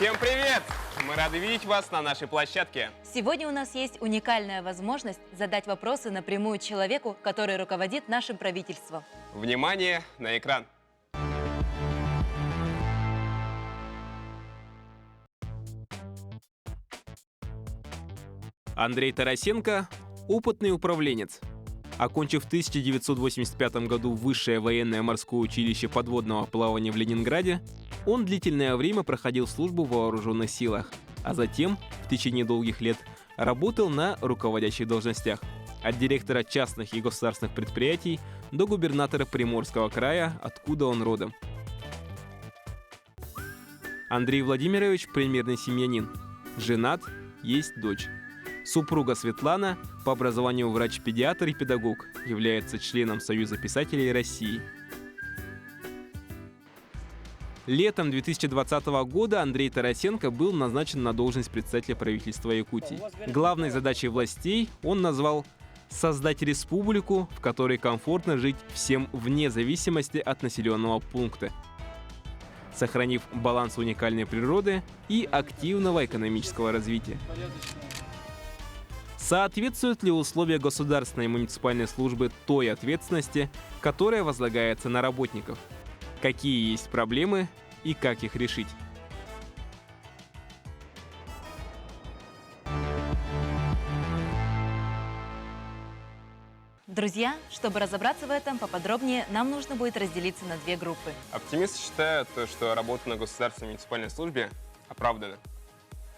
Всем привет! Мы рады видеть вас на нашей площадке. Сегодня у нас есть уникальная возможность задать вопросы напрямую человеку, который руководит нашим правительством. Внимание на экран. Андрей Тарасенко – опытный управленец. Окончив в 1985 году Высшее военное морское училище подводного плавания в Ленинграде, он длительное время проходил службу в вооруженных силах, а затем, в течение долгих лет, работал на руководящих должностях – от директора частных и государственных предприятий до губернатора Приморского края, откуда он родом. Андрей Владимирович – примерный семьянин. Женат, есть дочь. Супруга Светлана, по образованию врач-педиатр и педагог, является членом Союза писателей России. Летом 2020 года Андрей Тарасенко был назначен на должность председателя правительства Якутии. Главной задачей властей он назвал «создать республику, в которой комфортно жить всем вне зависимости от населенного пункта», сохранив баланс уникальной природы и активного экономического развития. Соответствуют ли условия государственной и муниципальной службы той ответственности, которая возлагается на работников? Какие есть проблемы и как их решить? Друзья, чтобы разобраться в этом поподробнее, нам нужно будет разделиться на две группы. Оптимисты считают, что работа на государственной муниципальной службе оправдана.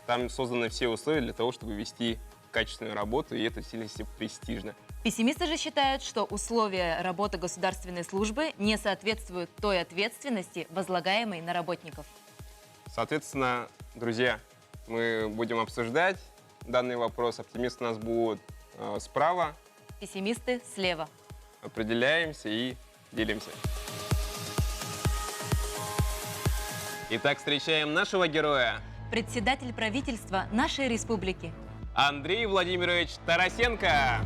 Там созданы все условия для того, чтобы вести качественную работу, и это сильно престижно. Пессимисты же считают, что условия работы государственной службы не соответствуют той ответственности, возлагаемой на работников. Соответственно, друзья, мы будем обсуждать данный вопрос. Оптимисты у нас будут справа. Пессимисты слева. Определяемся и делимся. Итак, встречаем нашего героя. Председатель правительства нашей республики. Андрей Владимирович Тарасенко.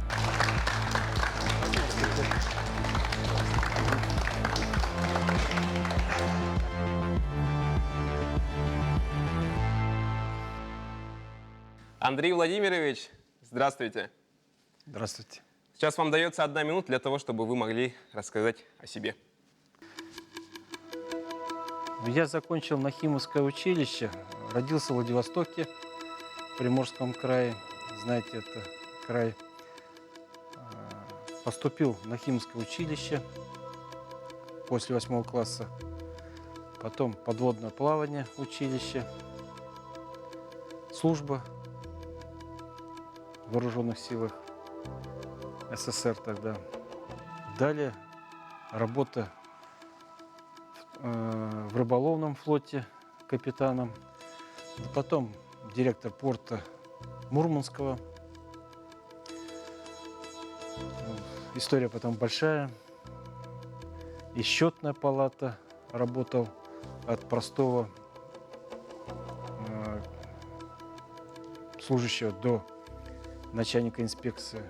Андрей Владимирович, здравствуйте. Здравствуйте. Сейчас вам дается 1 минута для того, чтобы вы могли рассказать о себе. Я закончил Нахимовское училище, родился в Владивостоке, в Приморском крае. Знаете, это край. Поступил в Нахимовское училище после 8 класса. Потом подводное плавание училище, служба в вооруженных силах СССР тогда. Далее работа в рыболовном флоте капитаном. Потом директор порта Мурманского. История потом большая. И счетная палата работал от простого служащего до начальника инспекции.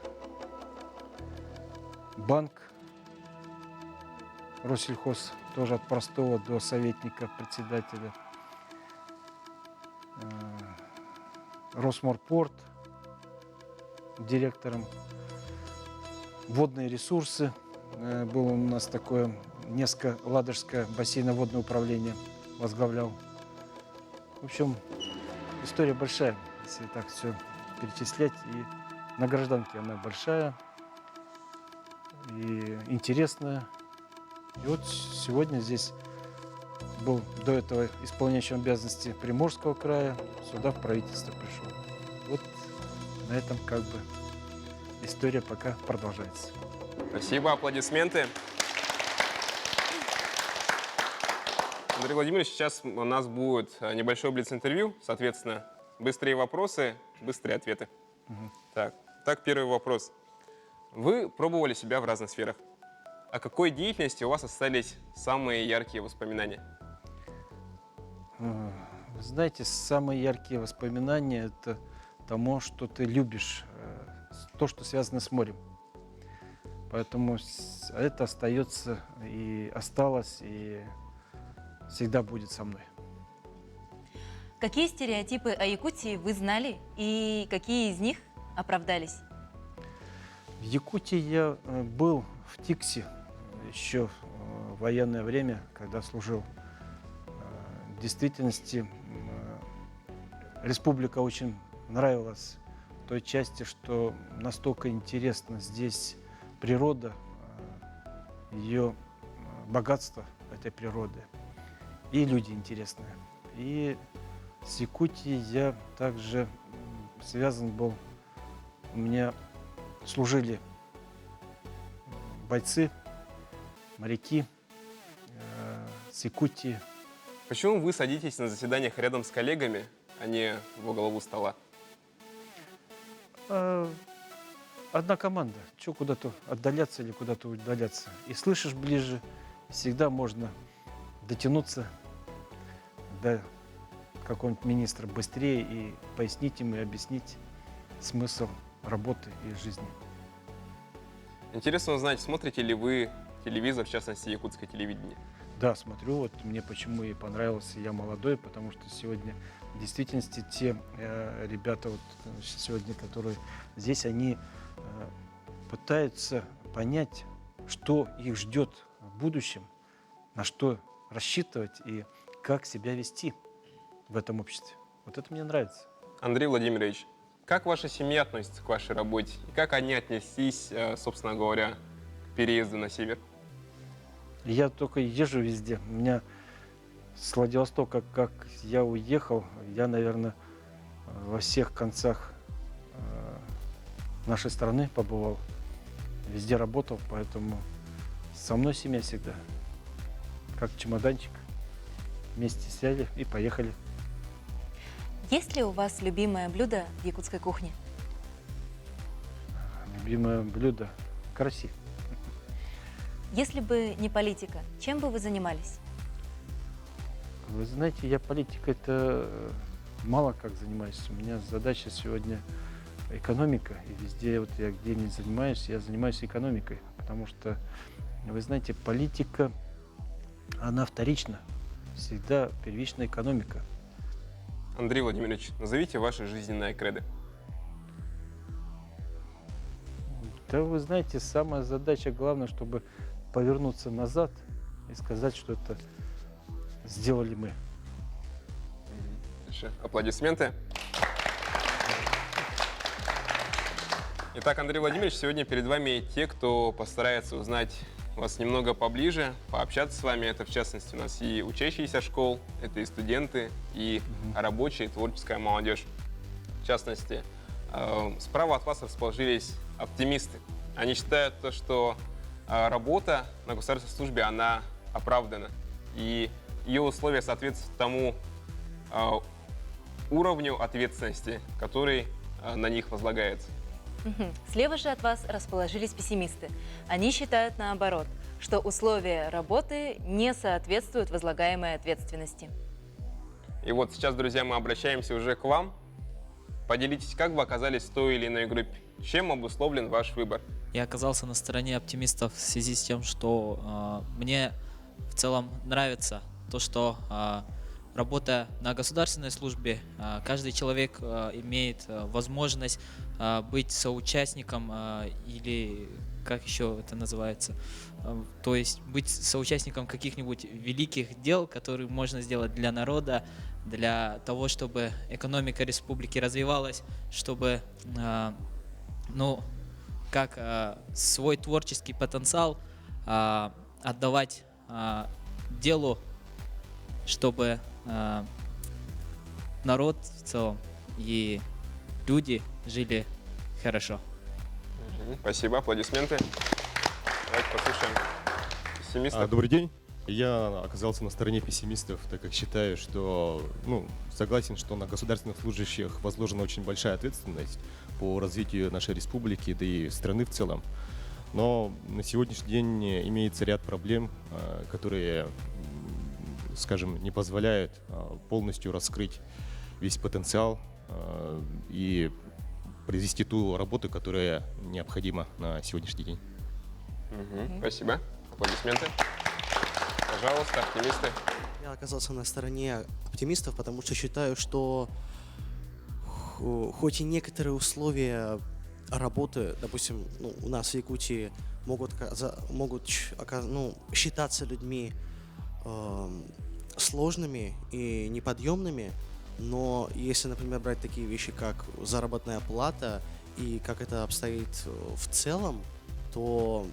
Банк Россельхоз тоже от простого до советника председателя. Росморпорт директором. Водные ресурсы. Было у нас такое Неско-Ладожское бассейноводное управление возглавлял. В общем, история большая, если так все перечислять. И на гражданке она большая и интересная. И вот сегодня здесь был до этого исполняющим обязанности Приморского края, сюда в правительство пришел. Вот на этом как бы история пока продолжается. Спасибо, аплодисменты. Андрей Владимирович, сейчас у нас будет небольшое блиц-интервью, соответственно, быстрые вопросы, быстрые ответы. Так, первый вопрос. Вы пробовали себя в разных сферах. О какой деятельности у вас остались самые яркие воспоминания? Вы знаете, самые яркие воспоминания – это тому, что ты любишь, то, что связано с морем. Поэтому это остается и осталось, и всегда будет со мной. Какие стереотипы о Якутии вы знали и какие из них оправдались? В Якутии я был в Тиксе еще в военное время, когда служил. В действительности республика очень нравилась в той части, что настолько интересна здесь природа, ее богатство этой природы и люди интересные. И с Якутией я также связан был. У меня служили бойцы, моряки с Якутии. Почему вы садитесь на заседаниях рядом с коллегами, а не во главу стола? Одна команда. Чего куда-то отдаляться или куда-то удаляться. И слышишь ближе, всегда можно дотянуться до какого-нибудь министра быстрее и пояснить ему и объяснить смысл работы и жизни. Интересно узнать, смотрите ли вы телевизор, в частности, якутское телевидение? Да, смотрю, вот мне почему и понравился «Я молодой», потому что сегодня в действительности те ребята, вот сегодня, которые здесь, они пытаются понять, что их ждет в будущем, на что рассчитывать и как себя вести в этом обществе. Вот это мне нравится. Андрей Владимирович, как ваша семья относится к вашей работе? И как они отнеслись, собственно говоря, к переезду на север? Я только езжу везде. У меня с Владивостока, как я уехал, я, наверное, во всех концах нашей страны побывал. Везде работал, поэтому со мной семья всегда. Как чемоданчик. Вместе сели и поехали. Есть ли у вас любимое блюдо в якутской кухне? Любимое блюдо – караси. Если бы не политика, чем бы вы занимались? Вы знаете, я политикой-то мало как занимаюсь. У меня задача сегодня экономика. И везде, вот я где не занимаюсь, я занимаюсь экономикой. Потому что, вы знаете, политика, она вторична. Всегда первичная экономика. Андрей Владимирович, назовите ваши жизненные кредо. Да вы знаете, самая задача, главное, чтобы повернуться назад и сказать, что это сделали мы. Дальше. Аплодисменты. Итак, Андрей Владимирович, сегодня перед вами те, кто постарается узнать вас немного поближе, пообщаться с вами. Это, в частности, у нас и учащиеся школ, это и студенты, и рабочая, и творческая молодежь. В частности, справа от вас расположились оптимисты. Они считают, что работа на государственной службе, она оправдана. И ее условия соответствуют тому уровню ответственности, который на них возлагается. Слева же от вас расположились пессимисты. Они считают наоборот, что условия работы не соответствуют возлагаемой ответственности. И вот сейчас, друзья, мы обращаемся уже к вам. Поделитесь, как вы оказались в той или иной группе. Чем обусловлен ваш выбор? Я оказался на стороне оптимистов в связи с тем, что мне в целом нравится то, что работая на государственной службе, каждый человек имеет возможность быть соучастником или как еще это называется, то есть быть соучастником каких-нибудь великих дел, которые можно сделать для народа, для того, чтобы экономика республики развивалась, чтобы свой творческий потенциал отдавать делу, чтобы народ в целом и люди жили хорошо. Спасибо, аплодисменты. Давайте послушаем пессимиста. Добрый день. Я оказался на стороне пессимистов, так как считаю, что, согласен, что на государственных служащих возложена очень большая ответственность по развитию нашей республики, да и страны в целом. Но на сегодняшний день имеется ряд проблем, которые, скажем, не позволяют полностью раскрыть весь потенциал и произвести ту работу, которая необходима на сегодняшний день. Спасибо. Аплодисменты. Пожалуйста, оптимисты. Я оказался на стороне оптимистов, потому что считаю, что хоть и некоторые условия работы, допустим, ну, у нас в Якутии могут считаться людьми сложными и неподъемными, но если, например, брать такие вещи, как заработная плата и как это обстоит в целом, то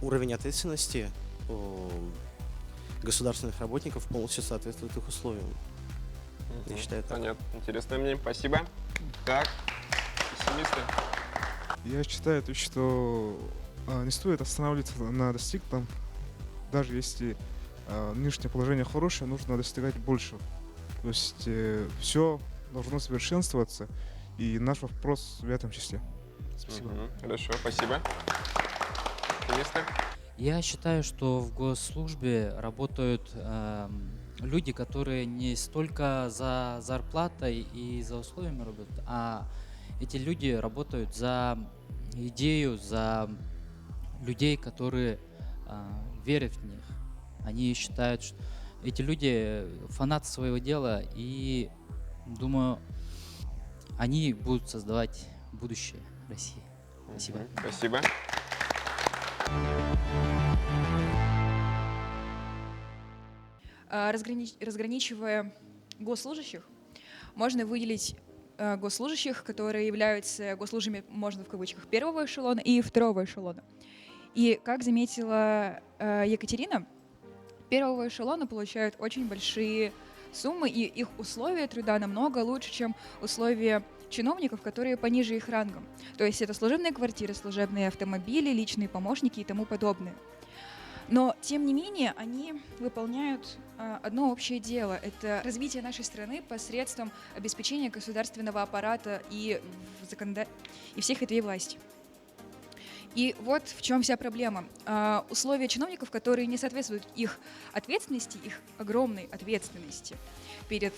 уровень ответственности государственных работников полностью соответствует их условиям. Я считаю так. Понятно. Интересное мнение. Спасибо. Так, пессимисты. Я считаю, что не стоит останавливаться на достигнутом. Даже если нынешнее положение хорошее, нужно достигать большего. То есть все должно совершенствоваться, и наш вопрос в этом числе. Спасибо. Хорошо, спасибо. Оптимисты. Я считаю, что в госслужбе работают люди, которые не столько за зарплатой и за условиями работают, а эти люди работают за идею, за людей, которые верят в них. Они считают, что эти люди фанаты своего дела, и, думаю, они будут создавать будущее России. Спасибо. Спасибо. Разграничивая госслужащих, можно выделить госслужащих, которые являются госслужащими, можно в кавычках, первого эшелона и второго эшелона. И, как заметила Екатерина, первого эшелона получают очень большие суммы, и их условия труда намного лучше, чем условия чиновников, которые пониже их рангом. То есть это служебные квартиры, служебные автомобили, личные помощники и тому подобное. Но, тем не менее, они выполняют одно общее дело. Это развитие нашей страны посредством обеспечения государственного аппарата и всех ветвей власти. И вот в чем вся проблема. Условия чиновников, которые не соответствуют их ответственности, их огромной ответственности перед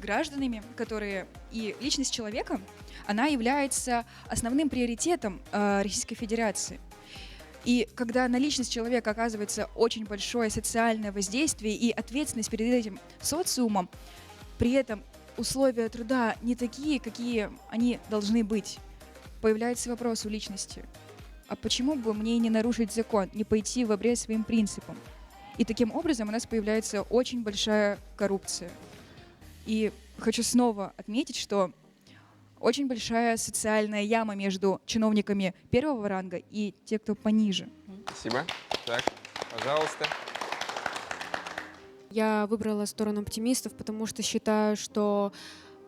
гражданами, которые и личность человека, она является основным приоритетом Российской Федерации. И когда на личность человека оказывается очень большое социальное воздействие и ответственность перед этим социумом, при этом условия труда не такие, какие они должны быть, появляется вопрос у личности. А почему бы мне не нарушить закон, не пойти вобрез своим принципам? И таким образом у нас появляется очень большая коррупция. И хочу снова отметить, что очень большая социальная яма между чиновниками первого ранга и те, кто пониже. Спасибо. Так, пожалуйста. Я выбрала сторону оптимистов, потому что считаю, что,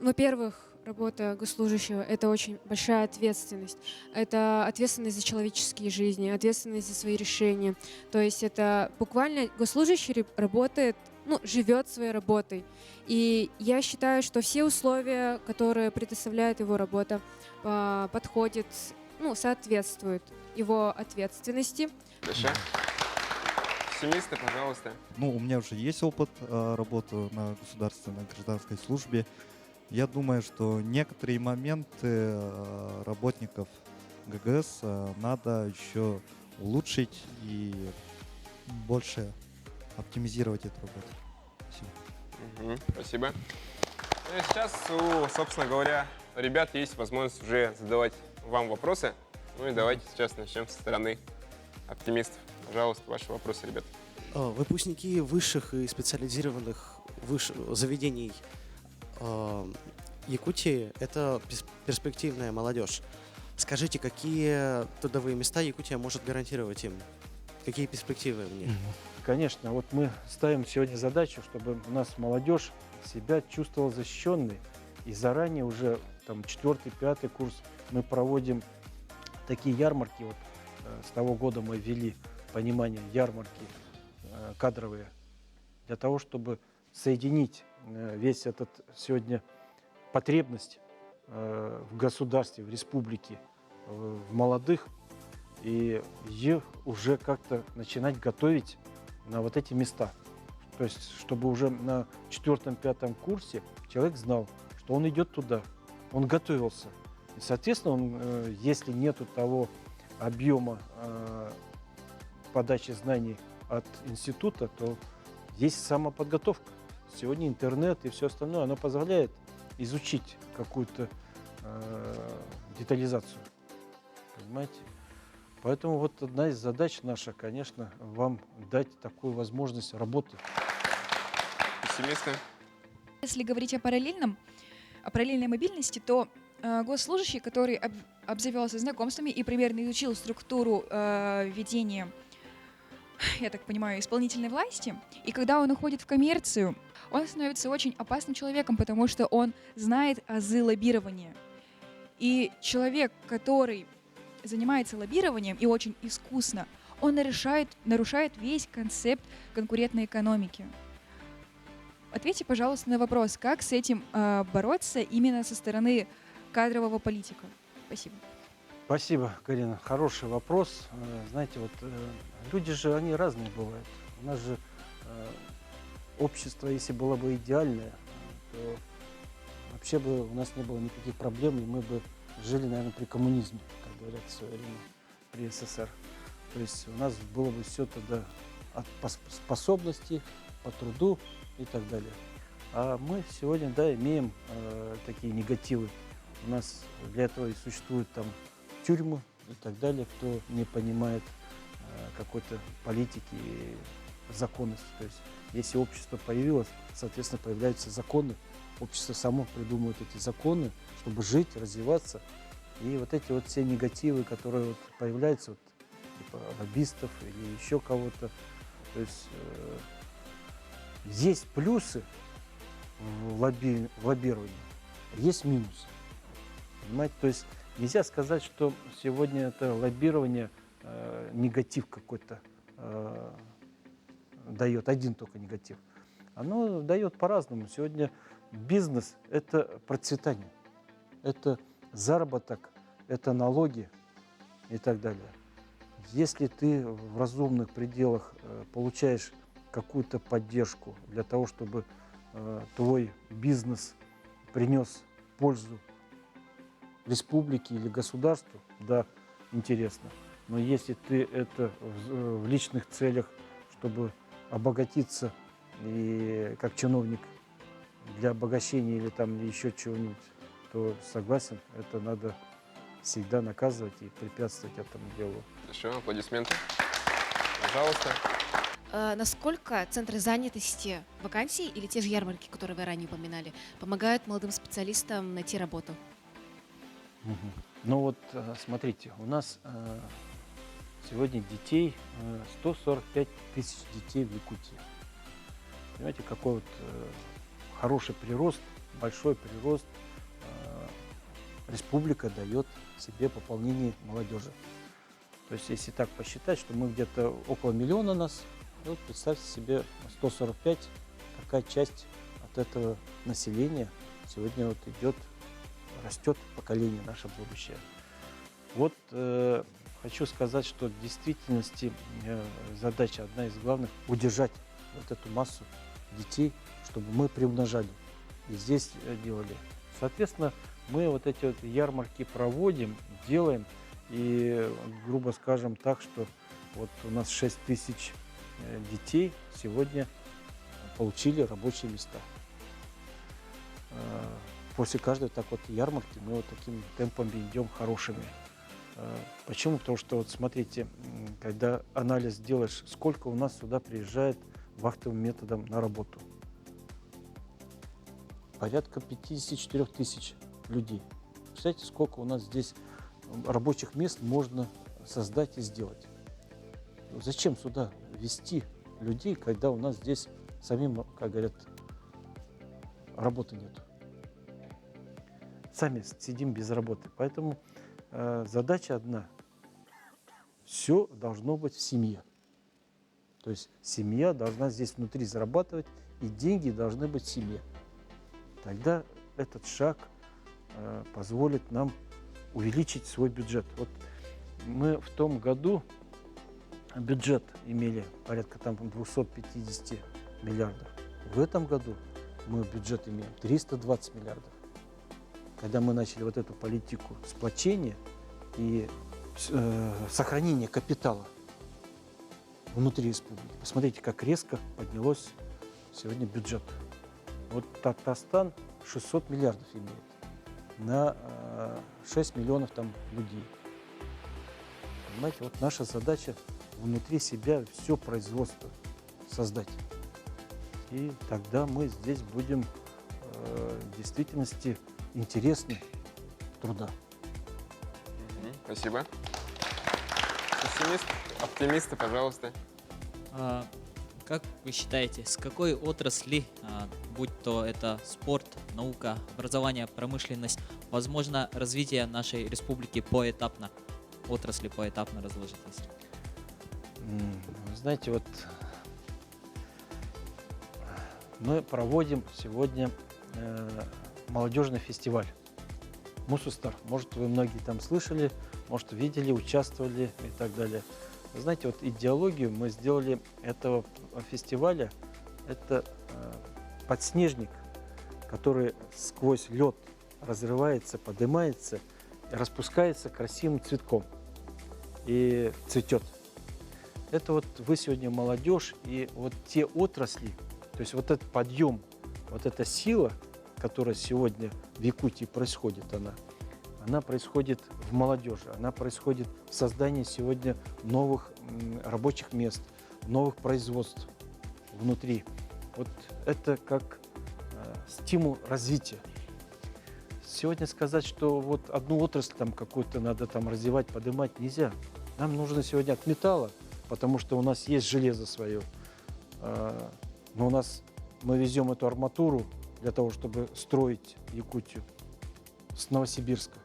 во-первых, работа госслужащего — это очень большая ответственность. Это ответственность за человеческие жизни, ответственность за свои решения. То есть это буквально госслужащий работает, живет своей работой. И я считаю, что все условия, которые предоставляет его работа, подходят, соответствуют его ответственности. Хорошо. Пессимисты, пожалуйста. У меня уже есть опыт работы на государственной гражданской службе. Я думаю, что некоторые моменты работников ГГС надо еще улучшить и больше оптимизировать эту работу. Спасибо. Спасибо. Ну и сейчас, собственно говоря, ребят есть возможность уже задавать вам вопросы. Ну и давайте сейчас начнем со стороны оптимистов. Пожалуйста, ваши вопросы, ребят. Выпускники высших и специализированных заведений Якутии — это перспективная молодежь. Скажите, какие трудовые места Якутия может гарантировать им? Какие перспективы в них? Конечно, вот мы ставим сегодня задачу, чтобы у нас молодежь себя чувствовала защищенной. И заранее уже 4-5 курс мы проводим такие ярмарки. Вот с того года мы ввели понимание ярмарки кадровые для того, чтобы соединить весь этот сегодня потребность в государстве, в республике, в молодых, и их уже как-то начинать готовить на вот эти места. То есть, чтобы уже на 4-5 курсе человек знал, что он идет туда, он готовился. И, соответственно, если нету того объема подачи знаний от института, то есть самоподготовка. сегодня интернет и все остальное, оно позволяет изучить какую-то детализацию. Понимаете? Поэтому вот одна из задач наша, конечно, вам дать такую возможность работы. Пессимисты? Если говорить о параллельной мобильности, то госслужащий, который обзавелся знакомствами и примерно изучил структуру ведения, я так понимаю, исполнительной власти, и когда он уходит в коммерцию, он становится очень опасным человеком, потому что он знает азы лоббирования. И человек, который занимается лоббированием и очень искусно, он нарушает весь концепт конкурентной экономики. Ответьте, пожалуйста, на вопрос, как с этим бороться именно со стороны кадрового политика. Спасибо. Спасибо, Карина. Хороший вопрос. Знаете, вот люди же, они разные бывают. У нас же общество, если было бы идеальное, то вообще бы у нас не было никаких проблем, и мы бы жили, наверное, при коммунизме, как говорят в свое время, при СССР. То есть у нас было бы все тогда по способности, по труду и так далее. А мы сегодня, да, имеем такие негативы. У нас для этого и существуют там тюрьмы и так далее, кто не понимает какой-то политики и законности. То есть если общество появилось, соответственно, появляются законы. Общество само придумывает эти законы, чтобы жить, развиваться. И вот эти вот все негативы, которые вот появляются, вот, типа лоббистов или еще кого-то, то есть есть плюсы в лоббировании, есть минусы. Понимаете? То есть нельзя сказать, что сегодня это лоббирование негатив какой-то дает, один только негатив. Оно дает по-разному. Сегодня бизнес – это процветание, это заработок, это налоги и так далее. Если ты в разумных пределах получаешь какую-то поддержку для того, чтобы твой бизнес принес пользу республике или государству, да, интересно. Но если ты это в личных целях, чтобы обогатиться и как чиновник для обогащения или там еще чего-нибудь, то согласен, это надо всегда наказывать и препятствовать этому делу. Еще аплодисменты. Пожалуйста. Насколько центры занятости, вакансий или те же ярмарки, которые вы ранее упоминали, помогают молодым специалистам найти работу? Ну вот, смотрите, у нас сегодня детей 145 тысяч детей в Якутии. Понимаете, какой вот хороший прирост, большой прирост республика дает себе пополнение молодежи. То есть, если так посчитать, что мы где-то около миллиона нас, вот представьте себе 145, какая часть от этого населения сегодня вот идет, растет поколение наше будущее. Вот хочу сказать, что в действительности задача одна из главных – удержать вот эту массу детей, чтобы мы приумножали и здесь делали. Соответственно, мы вот эти вот ярмарки проводим, делаем, и, грубо скажем так, что вот у нас 6 тысяч детей сегодня получили рабочие места. После каждой так вот ярмарки мы вот такими темпами идем хорошими. Почему? Потому что, вот смотрите, когда анализ делаешь, сколько у нас сюда приезжает вахтовым методом на работу. Порядка 54 тысяч людей. Представляете, сколько у нас здесь рабочих мест можно создать и сделать. Зачем сюда везти людей, когда у нас здесь самим, как говорят, работы нет. Сами сидим без работы. Поэтому задача одна. Все должно быть в семье. То есть семья должна здесь внутри зарабатывать, и деньги должны быть в семье. Тогда этот шаг позволит нам увеличить свой бюджет. Вот мы в том году бюджет имели порядка там 250 миллиардов. В этом году мы бюджет имеем 320 миллиардов. Когда мы начали вот эту политику сплочения и сохранения капитала внутри республики, посмотрите, как резко поднялось сегодня бюджет. Вот Татарстан 600 миллиардов имеет на 6 миллионов там людей. Понимаете, вот наша задача внутри себя все производство создать. И тогда мы здесь будем в действительности интересны труда. Спасибо. Пессимист, оптимисты, пожалуйста. Как вы считаете, с какой отрасли, будь то это спорт, наука, образование, промышленность, возможно развитие нашей республики поэтапно? Отрасли поэтапно разложить, если. Вы знаете, вот мы проводим сегодня молодежный фестиваль Мусустар. Может, вы многие там слышали, может, видели, участвовали и так далее. Вы знаете, вот идеологию мы сделали этого фестиваля. Это подснежник, который сквозь лед разрывается, поднимается, распускается красивым цветком и цветет. Это вот вы сегодня молодежь, и вот те отрасли, то есть вот этот подъем, вот эта сила, которая сегодня в Якутии происходит, она происходит в молодежи, она происходит в создании сегодня новых рабочих мест, новых производств внутри. Вот это как стимул развития. Сегодня сказать, что вот одну отрасль там какую-то надо там развивать, поднимать, нельзя. Нам нужно сегодня от металла, потому что у нас есть железо свое. Но мы везем эту арматуру для того, чтобы строить Якутию с Новосибирска.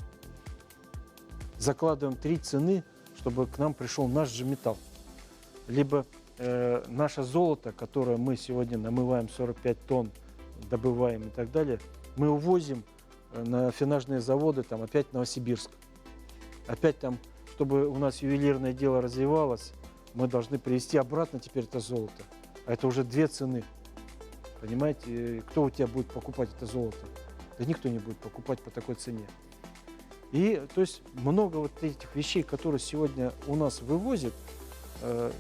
Закладываем 3 цены, чтобы к нам пришел наш же металл. Либо наше золото, которое мы сегодня намываем 45 тонн, добываем и так далее, мы увозим на финажные заводы, там опять в Новосибирск. Опять там, чтобы у нас ювелирное дело развивалось, мы должны привезти обратно теперь это золото. А это уже 2 цены. Понимаете, кто у тебя будет покупать это золото? Да никто не будет покупать по такой цене. И то есть много вот этих вещей, которые сегодня у нас вывозят,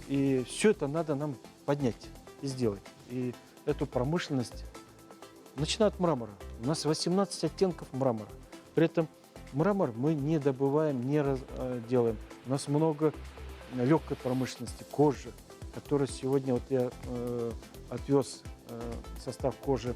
и все это надо нам поднять и сделать. И эту промышленность, начиная от мрамора. У нас 18 оттенков мрамора. При этом мрамор мы не добываем, не делаем. У нас много легкой промышленности, кожи, которая сегодня, вот я отвез состав кожи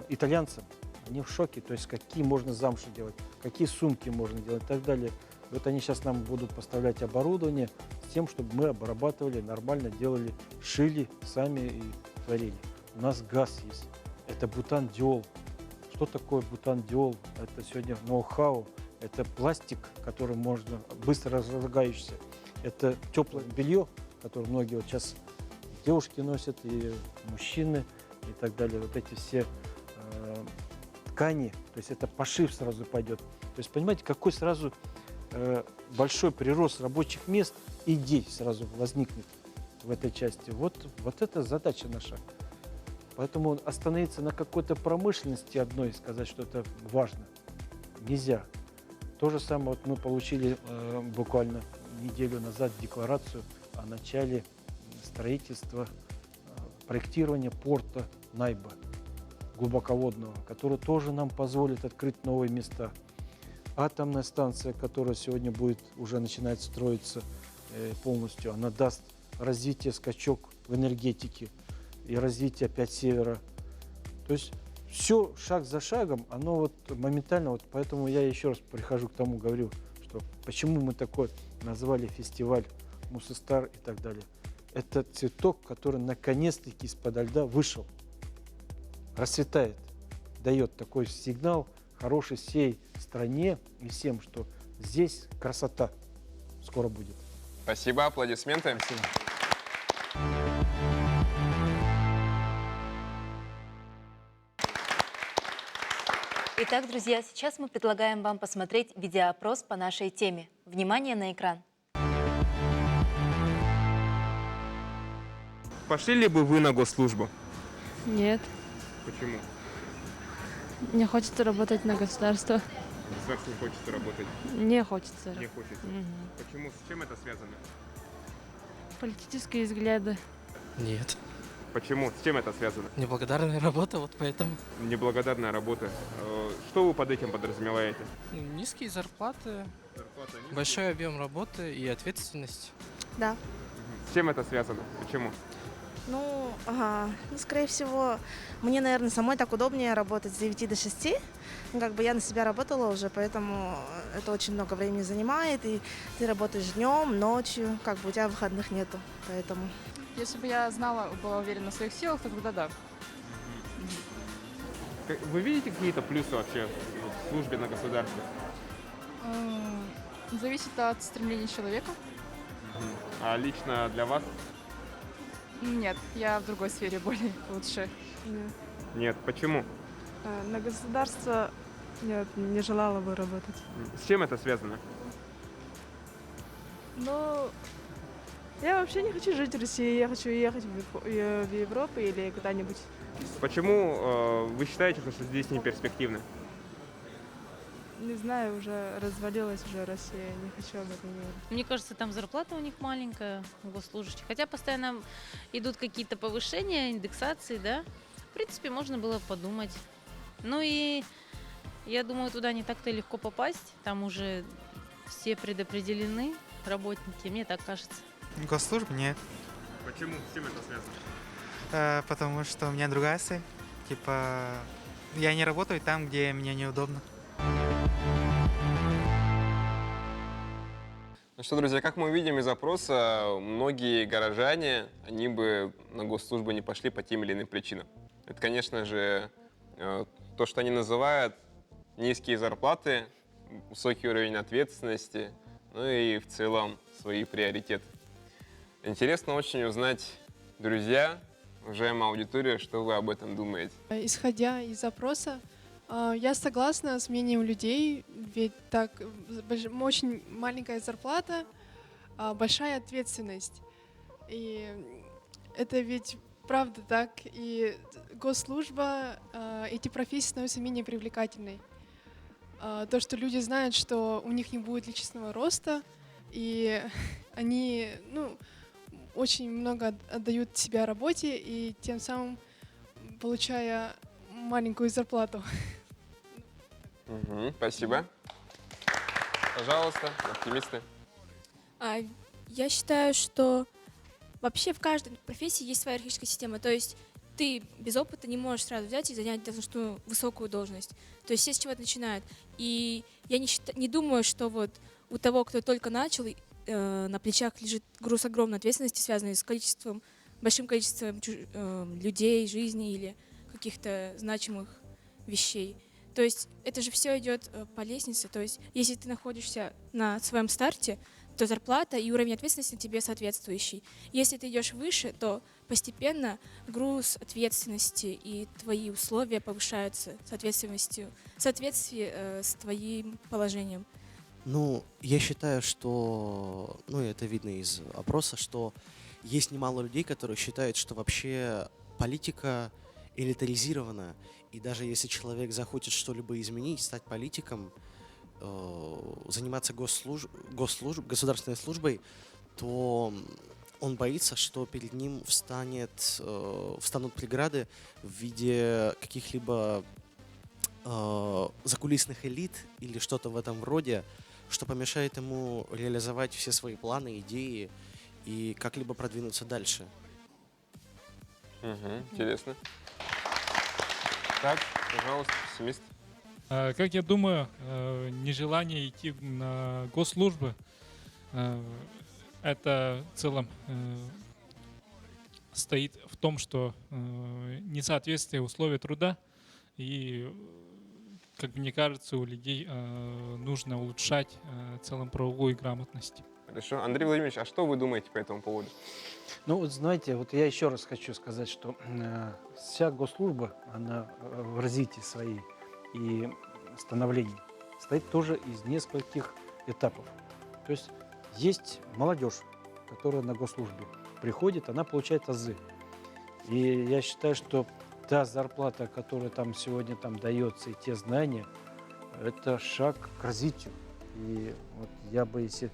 итальянцам, они в шоке, то есть какие можно замши делать, какие сумки можно делать и так далее. Вот они сейчас нам будут поставлять оборудование с тем, чтобы мы обрабатывали, нормально делали, шили сами и творили. У нас газ есть, это бутандиол. Что такое бутандиол? Это сегодня ноу-хау, это пластик, который можно быстро разлагающийся. Это теплое белье, которое многие вот сейчас девушки носят, и мужчины, и так далее. Вот эти все ткани, то есть это пошив сразу пойдет. То есть понимаете, какой сразу большой прирост рабочих мест, идей сразу возникнет в этой части. Вот это задача наша. Поэтому остановиться на какой-то промышленности одной и сказать, что это важно, нельзя. То же самое вот мы получили буквально неделю назад декларацию о начале строительства, проектирования порта Найба глубоководного, который тоже нам позволит открыть новые места. Атомная станция, которая сегодня будет уже начинать строиться полностью, она даст развитие, скачок в энергетике и развитие опять севера. То есть все шаг за шагом, оно вот моментально, вот поэтому я еще раз прихожу к тому, говорю, что почему мы такой назвали фестиваль Мусустар и так далее. Это цветок, который наконец-таки из-под льда вышел, расцветает, дает такой сигнал хороший всей стране и всем, что здесь красота скоро будет. Спасибо, аплодисменты. Спасибо. Итак, друзья, сейчас мы предлагаем вам посмотреть видеоопрос по нашей теме. Внимание на экран. Пошли ли бы вы на госслужбу? Нет, Почему? не хочется работать на государство. Государство не хочется работать. Не хочется. Не хочется. Мгм. Почему? С чем это связано? Политические взгляды. Нет. Почему? С чем это связано? Неблагодарная работа, вот поэтому. Неблагодарная работа. Что вы под этим подразумеваете? Низкие зарплаты, большой объем работы и ответственность. Да. С чем это связано? Почему? Ну, скорее всего, мне, наверное, самой так удобнее работать с 9 до 6. Ну, как бы я на себя работала уже, поэтому это очень много времени занимает, и ты работаешь днем, ночью, как бы у тебя выходных нету, поэтому... Если бы я знала, была уверена в своих силах, то тогда да. Вы видите какие-то плюсы вообще в службе на государстве? Зависит от стремлений человека. А лично для вас? Нет, я в другой сфере более лучше. Нет. Почему? На государство нет, не желала бы работать. С чем это связано? Ну, я вообще не хочу жить в России, я хочу ехать в Европу или куда-нибудь. Почему вы считаете, что здесь не перспективно? Не знаю, уже развалилась уже Россия, не хочу об этом говорить. Мне кажется, там зарплата у них маленькая, у госслужащих. Хотя постоянно идут какие-то повышения, индексации, да. В принципе, можно было подумать. Ну и я думаю, туда не так-то легко попасть. Там уже все предопределены работники, мне так кажется. Госслужб нет. Почему? С чем это связано? Потому что у меня другая цель. Типа, я не работаю там, где мне неудобно. Ну что, друзья, как мы видим из опроса, многие горожане, они бы на госслужбу не пошли по тем или иным причинам. Это, конечно же, то, что они называют низкие зарплаты, высокий уровень ответственности, ну и в целом свои приоритеты. Интересно очень узнать, друзья, уважаемая аудитория, что вы об этом думаете. Исходя из опроса, я согласна с мнением людей, ведь так очень маленькая зарплата, большая ответственность. И это ведь правда так, и госслужба, эти профессии становятся менее привлекательной. То, что люди знают, что у них не будет личностного роста, и они очень много отдают себя работе, и тем самым получая маленькую зарплату. Спасибо. Пожалуйста, оптимисты. Я считаю, что вообще в каждой профессии есть своя иерархическая система. То есть ты без опыта не можешь сразу взять и занять должностную высокую должность. То есть все с чего-то начинают. И я не думаю, что вот у того, кто только начал, на плечах лежит груз огромной ответственности, связанный с большим количеством людей, жизней или каких-то значимых вещей. То есть это же все идет по лестнице. То есть если ты находишься на своем старте, то зарплата и уровень ответственности тебе соответствующий. Если ты идешь выше, то постепенно груз ответственности и твои условия повышаются в соответствии с твоим положением. Ну, я считаю, что, это видно из опроса, что есть немало людей, которые считают, что вообще политика элитаризирована, и даже если человек захочет что-либо изменить, стать политиком, заниматься государственной службой, то он боится, что перед ним встанут преграды в виде каких-либо закулисных элит или что-то в этом роде, что помешает ему реализовать все свои планы, идеи и как-либо продвинуться дальше. Интересно. Так, пожалуйста, пессимист. Как я думаю, нежелание идти на госслужбы, это в целом стоит в том, что несоответствие условий труда, и, как мне кажется, у людей нужно улучшать в целом правовую грамотность. Хорошо. Андрей Владимирович, а что вы думаете по этому поводу? Ну, вот знаете, вот я еще раз хочу сказать, что вся госслужба, она в развитии своей и становлении состоит тоже из нескольких этапов. То есть молодежь, которая на госслужбе приходит, она получает азы. И я считаю, что та зарплата, которая там сегодня там дается, и те знания, это шаг к развитию. И вот я бы, если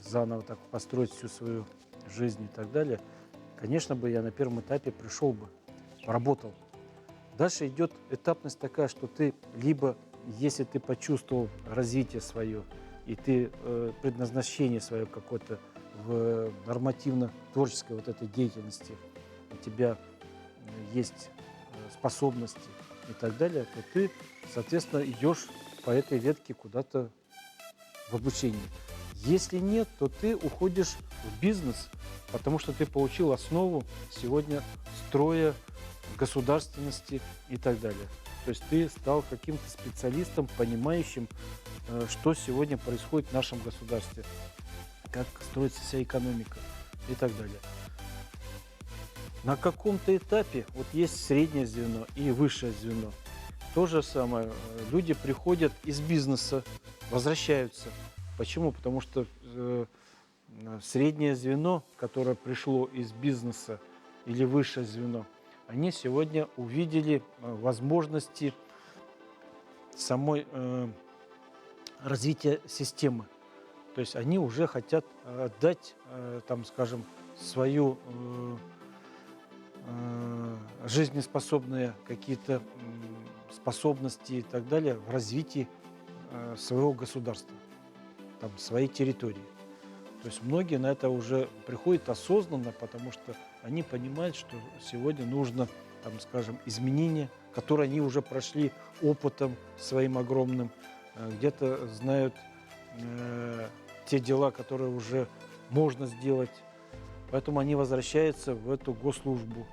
заново так построить всю свою жизнь и так далее, конечно бы я на первом этапе пришел бы, поработал. Дальше идет этапность такая, что ты либо, если ты почувствовал развитие свое, и ты предназначение свое какое-то в нормативно-творческой вот этой деятельности, у тебя есть способности и так далее, то ты, соответственно, идешь по этой ветке куда-то в обучение. Если нет, то ты уходишь в бизнес, потому что ты получил основу сегодня строя государственности и так далее. То есть ты стал каким-то специалистом, понимающим, что сегодня происходит в нашем государстве, как строится вся экономика и так далее. На каком-то этапе вот есть среднее звено и высшее звено. То же самое. Люди приходят из бизнеса, возвращаются. Почему? Потому что среднее звено, которое пришло из бизнеса, или высшее звено, они сегодня увидели возможности самой развития системы. То есть они уже хотят дать, там, скажем, свою жизнеспособные какие-то способности и так далее в развитии своего государства, там, своей территории. То есть многие на это уже приходят осознанно, потому что они понимают, что сегодня нужно, там, скажем, изменения, которые они уже прошли опытом своим огромным, где-то знают те дела, которые уже можно сделать. Поэтому они возвращаются в эту госслужбу.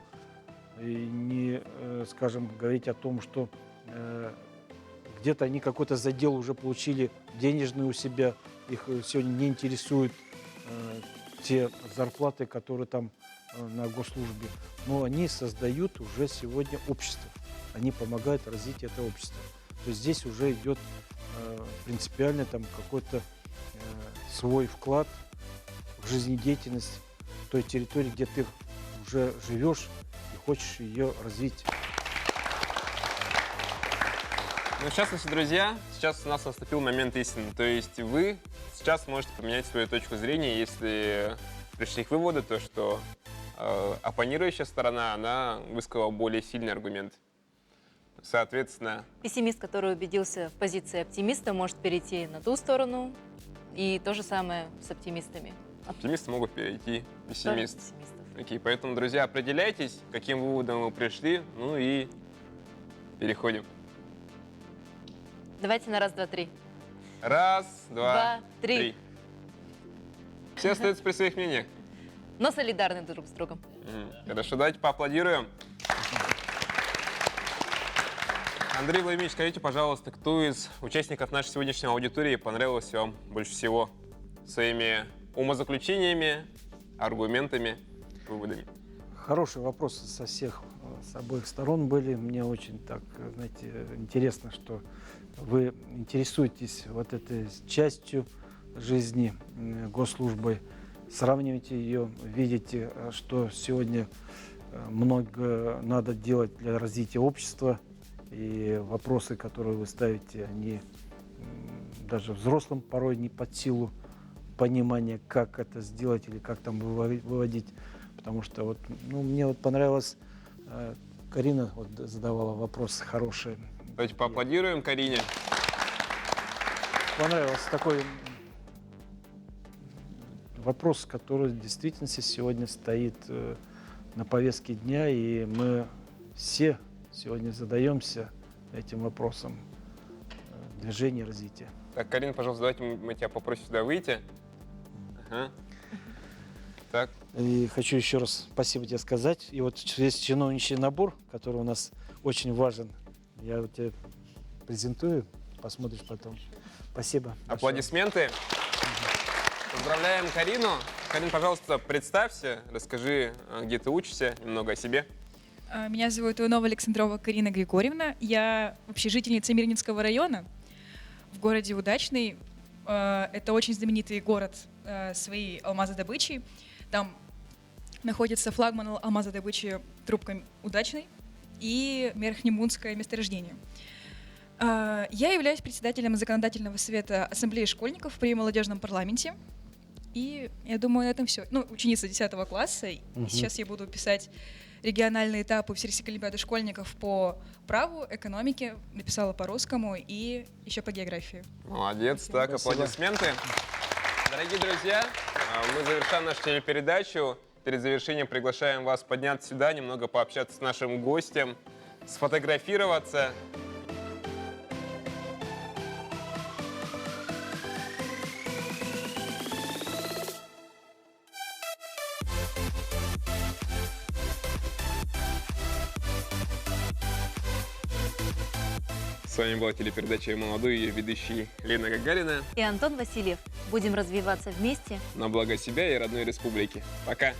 И не, скажем, говорить о том, что где-то они какой-то задел уже получили денежный у себя, их сегодня не интересуют те зарплаты, которые там на госслужбе. Но они создают уже сегодня общество. Они помогают развитию этого общества. То есть здесь уже идет принципиально там какой-то свой вклад в жизнедеятельность той территории, где ты уже живешь и хочешь ее развить. Ну, в частности, друзья, сейчас у нас наступил момент истины. То есть вы сейчас можете поменять свою точку зрения, если пришли к выводу, то, что оппонирующая сторона, она высказала более сильный аргумент. Соответственно... Пессимист, который убедился в позиции оптимиста, может перейти на ту сторону. И то же самое с оптимистами. Оптимисты могут перейти в пессимист. Окей, поэтому, друзья, определяйтесь, к каким выводам вы пришли, ну и переходим. Давайте на раз, два, три. Раз, два, три. три. Все остаются при своих мнениях. Но солидарны друг с другом. Хорошо, давайте поаплодируем. Андрей Владимирович, скажите, пожалуйста, кто из участников нашей сегодняшней аудитории понравился вам больше всего своими умозаключениями, аргументами, выводами? Хорошие вопросы со всех, с обоих сторон были. Мне очень так, знаете, интересно, что вы интересуетесь вот этой частью жизни госслужбы, сравниваете ее, видите, что сегодня много надо делать для развития общества. И вопросы, которые вы ставите, они даже взрослым порой не под силу понимания, как это сделать или как там выводить. Потому что вот, ну, мне вот понравилось, Карина вот задавала вопросы хорошие. Давайте поаплодируем Карине. Понравился такой вопрос, который в действительности сегодня стоит на повестке дня, и мы все сегодня задаемся этим вопросом движения, развития. Так, Карина, пожалуйста, давайте мы тебя попросим сюда выйти. Ага. Так. И хочу еще раз спасибо тебе сказать. И вот есть чиновничий набор, который у нас очень важен. Я вот тебе презентую, посмотришь потом. Спасибо. Аплодисменты. Поздравляем Карину. Карин, пожалуйста, представься, расскажи, где ты учишься, немного о себе. Меня зовут Иванова Александрова Карина Григорьевна. Я вообще жительница Мирнинского района в городе Удачный. Это очень знаменитый город своей алмазодобычей. Там находится флагман алмазодобычи трубка Удачный и Верхнемунское месторождение. Я являюсь председателем законодательного совета Ассамблеи школьников при молодежном парламенте. И я думаю, на этом все. Ну, ученица 10 класса. И сейчас я буду писать региональные этапы Всероссийской олимпиады школьников по праву, экономике, написала по русскому и еще по географии. Молодец. Так, аплодисменты. Дорогие друзья, мы завершаем нашу телепередачу. Перед завершением приглашаем вас подняться сюда, немного пообщаться с нашим гостем, сфотографироваться. С вами была телепередача «Молодой», ее ведущий Лена Гагарина. И Антон Васильев. Будем развиваться вместе На благо себя и родной республики. Пока!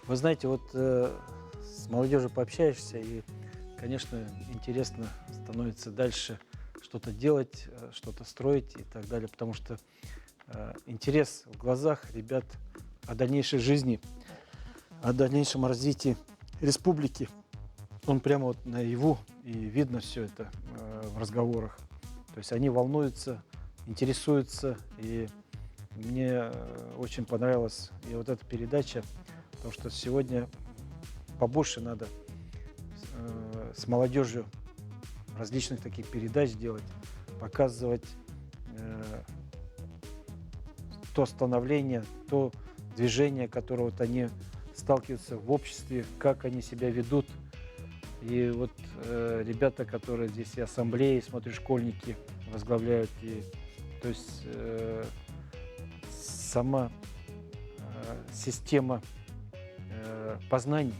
Вы знаете, вот с молодежью пообщаешься, и, конечно, интересно становится дальше что-то делать, что-то строить и так далее, потому что интерес в глазах ребят о дальнейшей жизни, о дальнейшем развитии республики, он прямо вот наяву, и видно все это в разговорах. То есть они волнуются, интересуются, и мне очень понравилась и вот эта передача, потому что сегодня побольше надо с молодежью различных таких передач делать, показывать то становление, то движение, которое вот они сталкиваются в обществе, как они себя ведут. И вот ребята, которые здесь и ассамблеи, смотрю, школьники возглавляют, и, то есть сама система познаний,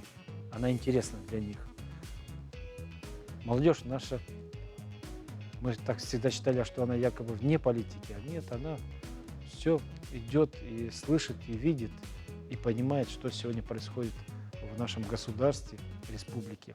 она интересна для них. Молодежь наша, мы так всегда считали, что она якобы вне политики, а нет, она все идет и слышит, и видит, и понимает, что сегодня происходит в нашем государстве, республике.